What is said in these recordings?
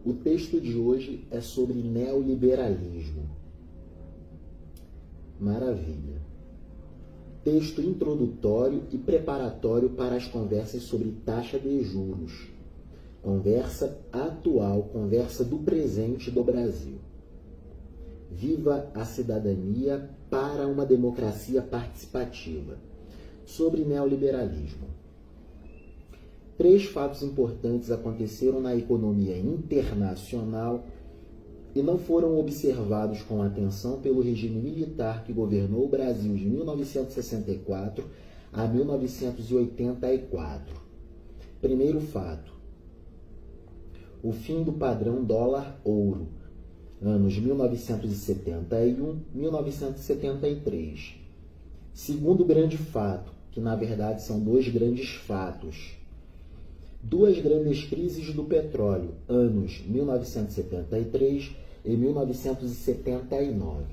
O texto de hoje é sobre neoliberalismo. Maravilha. Texto introdutório e preparatório para as conversas sobre taxa de juros. Conversa atual, conversa do presente do Brasil. Viva a cidadania para uma democracia participativa. Sobre neoliberalismo. 3 fatos importantes aconteceram na economia internacional e não foram observados com atenção pelo regime militar que governou o Brasil de 1964 a 1984. Primeiro fato: o fim do padrão dólar-ouro, anos 1971-1973. Segundo grande fato, que na verdade são 2 grandes fatos: 2 grandes crises do petróleo, anos 1973 e 1979.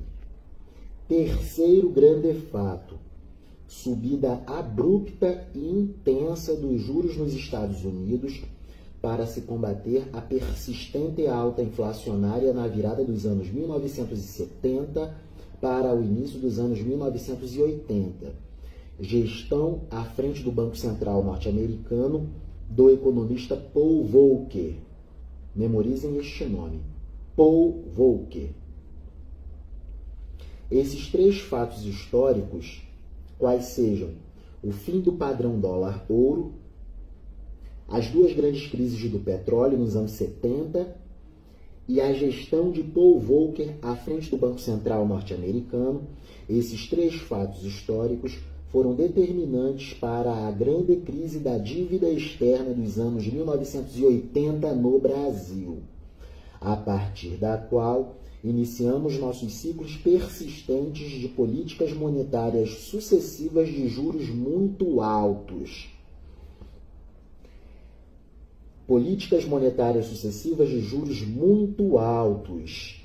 Terceiro grande fato: subida abrupta e intensa dos juros nos Estados Unidos para se combater a persistente alta inflacionária na virada dos anos 1970 para o início dos anos 1980. Gestão à frente do Banco Central norte-americano do economista Paul Volcker. Memorizem este nome, Paul Volcker. Esses 3 fatos históricos, quais sejam o fim do padrão dólar-ouro, as 2 grandes crises do petróleo nos anos 70 e a gestão de Paul Volcker à frente do Banco Central norte-americano, esses 3 fatos históricos foram determinantes para a grande crise da dívida externa dos anos 1980 no Brasil, a partir da qual iniciamos nossos ciclos persistentes de políticas monetárias sucessivas de juros muito altos. Políticas monetárias sucessivas de juros muito altos,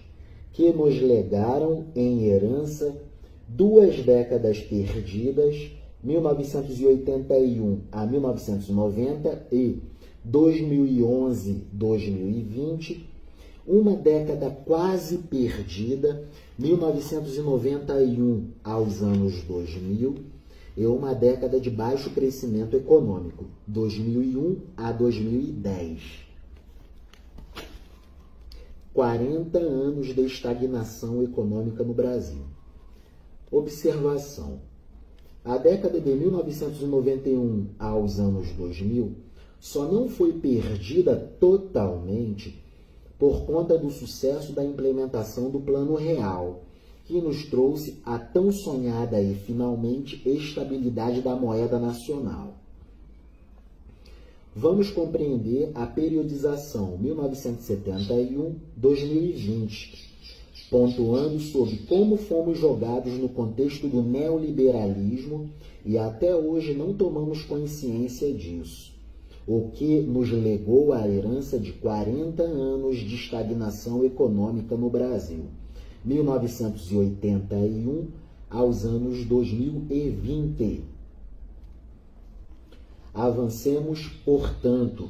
que nos legaram em herança 2 décadas perdidas, 1981 a 1990 e 2011-2020, uma década quase perdida, 1991 aos anos 2000, e uma década de baixo crescimento econômico, 2001 a 2010. 40 anos de estagnação econômica no Brasil. Observação: a década de 1991 aos anos 2000 só não foi perdida totalmente por conta do sucesso da implementação do Plano Real, que nos trouxe a tão sonhada e finalmente estabilidade da moeda nacional. Vamos compreender a periodização 1971-2020, pontuando sobre como fomos jogados no contexto do neoliberalismo e até hoje não tomamos consciência disso, o que nos legou a herança de 40 anos de estagnação econômica no Brasil, 1981 aos anos 2020. Avancemos, portanto.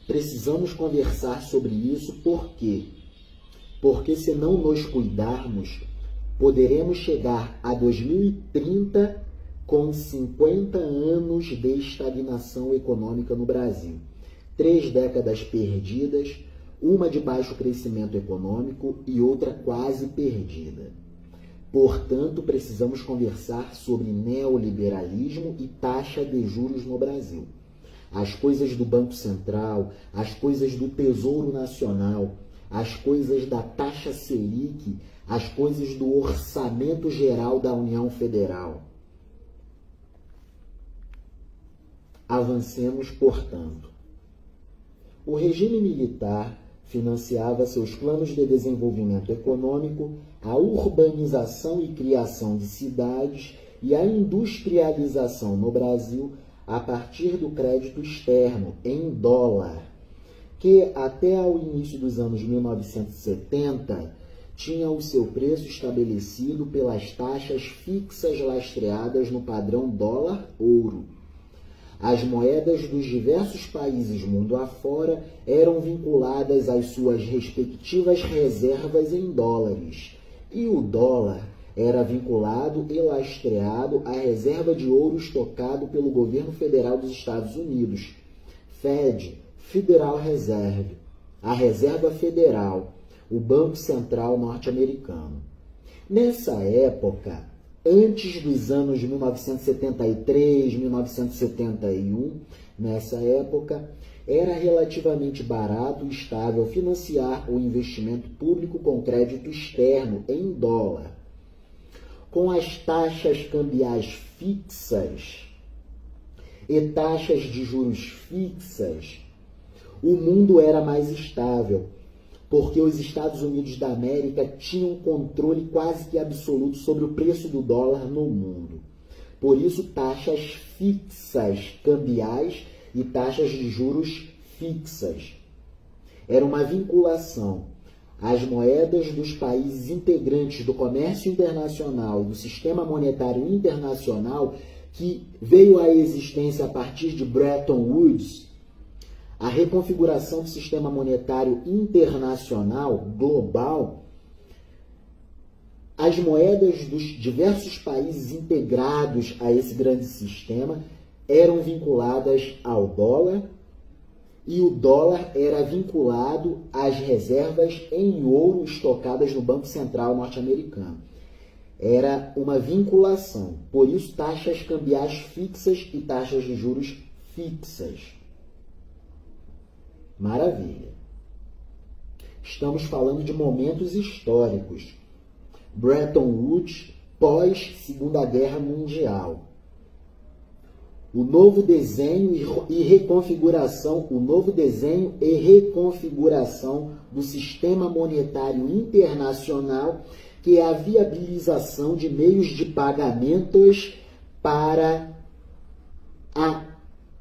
Precisamos conversar sobre isso por quê? Porque se não nos cuidarmos, poderemos chegar a 2030 com 50 anos de estagnação econômica no Brasil. 3 décadas perdidas, uma de baixo crescimento econômico e outra quase perdida. Portanto, precisamos conversar sobre neoliberalismo e taxa de juros no Brasil. As coisas do Banco Central, as coisas do Tesouro Nacional, as coisas da taxa Selic, as coisas do Orçamento Geral da União Federal. Avancemos, portanto. O regime militar financiava seus planos de desenvolvimento econômico, a urbanização e criação de cidades e a industrialização no Brasil a partir do crédito externo, em dólar, que até ao início dos anos 1970 tinha o seu preço estabelecido pelas taxas fixas lastreadas no padrão dólar-ouro. As moedas dos diversos países mundo afora eram vinculadas às suas respectivas reservas em dólares, e o dólar era vinculado e lastreado à reserva de ouro estocado pelo governo federal dos Estados Unidos, Fed, Federal Reserve, a Reserva Federal, o Banco Central norte-americano. Nessa época, antes dos anos de 1973, 1971, nessa época, era relativamente barato e estável financiar o investimento público com crédito externo em dólar. Com as taxas cambiais fixas e taxas de juros fixas, o mundo era mais estável, porque os Estados Unidos da América tinham controle quase que absoluto sobre o preço do dólar no mundo. Por isso, taxas fixas cambiais e taxas de juros fixas. Era uma vinculação às moedas dos países integrantes do comércio internacional e do sistema monetário internacional, que veio à existência a partir de Bretton Woods. A reconfiguração do sistema monetário internacional, global, as moedas dos diversos países integrados a esse grande sistema eram vinculadas ao dólar, e o dólar era vinculado às reservas em ouro estocadas no Banco Central norte-americano. Era uma vinculação, por isso taxas cambiais fixas e taxas de juros fixas. Maravilha. Estamos falando de momentos históricos. Bretton Woods, pós-Segunda Guerra Mundial. O novo desenho e reconfiguração do sistema monetário internacional, que é a viabilização de meios de pagamentos para a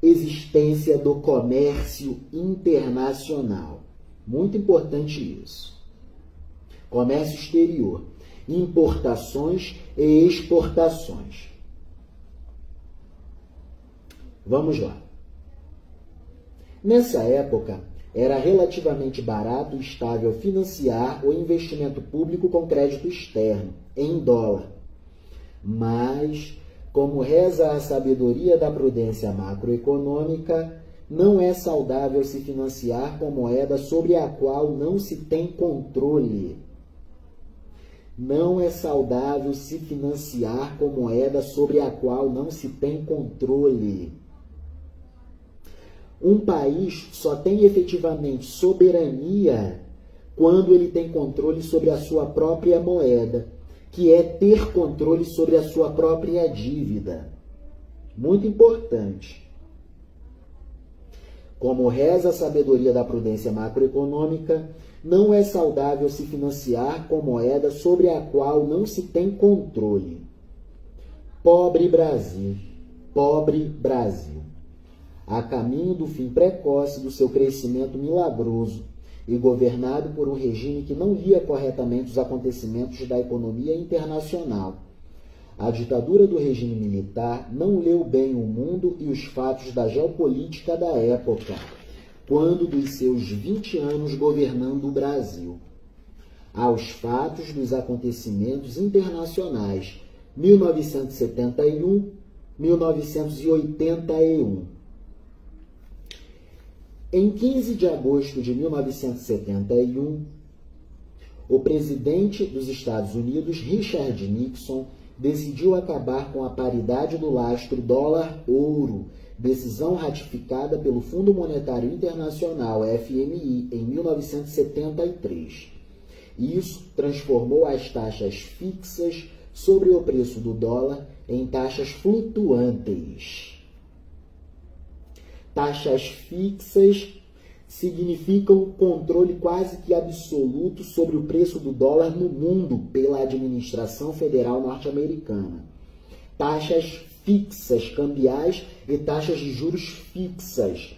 existência do comércio internacional. Muito importante isso. Comércio exterior, importações e exportações. Vamos lá. Nessa época, era relativamente barato e estável financiar o investimento público com crédito externo, em dólar. Mas, como reza a sabedoria da prudência macroeconômica, não é saudável se financiar com moeda sobre a qual não se tem controle. Não é saudável se financiar com moeda sobre a qual não se tem controle. Um país só tem efetivamente soberania quando ele tem controle sobre a sua própria moeda, que é ter controle sobre a sua própria dívida. Muito importante. Como reza a sabedoria da prudência macroeconômica, não é saudável se financiar com moeda sobre a qual não se tem controle. Pobre Brasil, pobre Brasil. A caminho do fim precoce do seu crescimento milagroso e governado por um regime que não lia corretamente os acontecimentos da economia internacional. A ditadura do regime militar não leu bem o mundo e os fatos da geopolítica da época, quando dos seus 20 anos governando o Brasil. Aos fatos dos acontecimentos internacionais, 1971, 1981. Em 15 de agosto de 1971, o presidente dos Estados Unidos, Richard Nixon, decidiu acabar com a paridade do lastro dólar-ouro, decisão ratificada pelo Fundo Monetário Internacional, FMI, em 1973. Isso transformou as taxas fixas sobre o preço do dólar em taxas flutuantes. Taxas fixas significam controle quase que absoluto sobre o preço do dólar no mundo pela administração federal norte-americana. Taxas fixas cambiais e taxas de juros fixas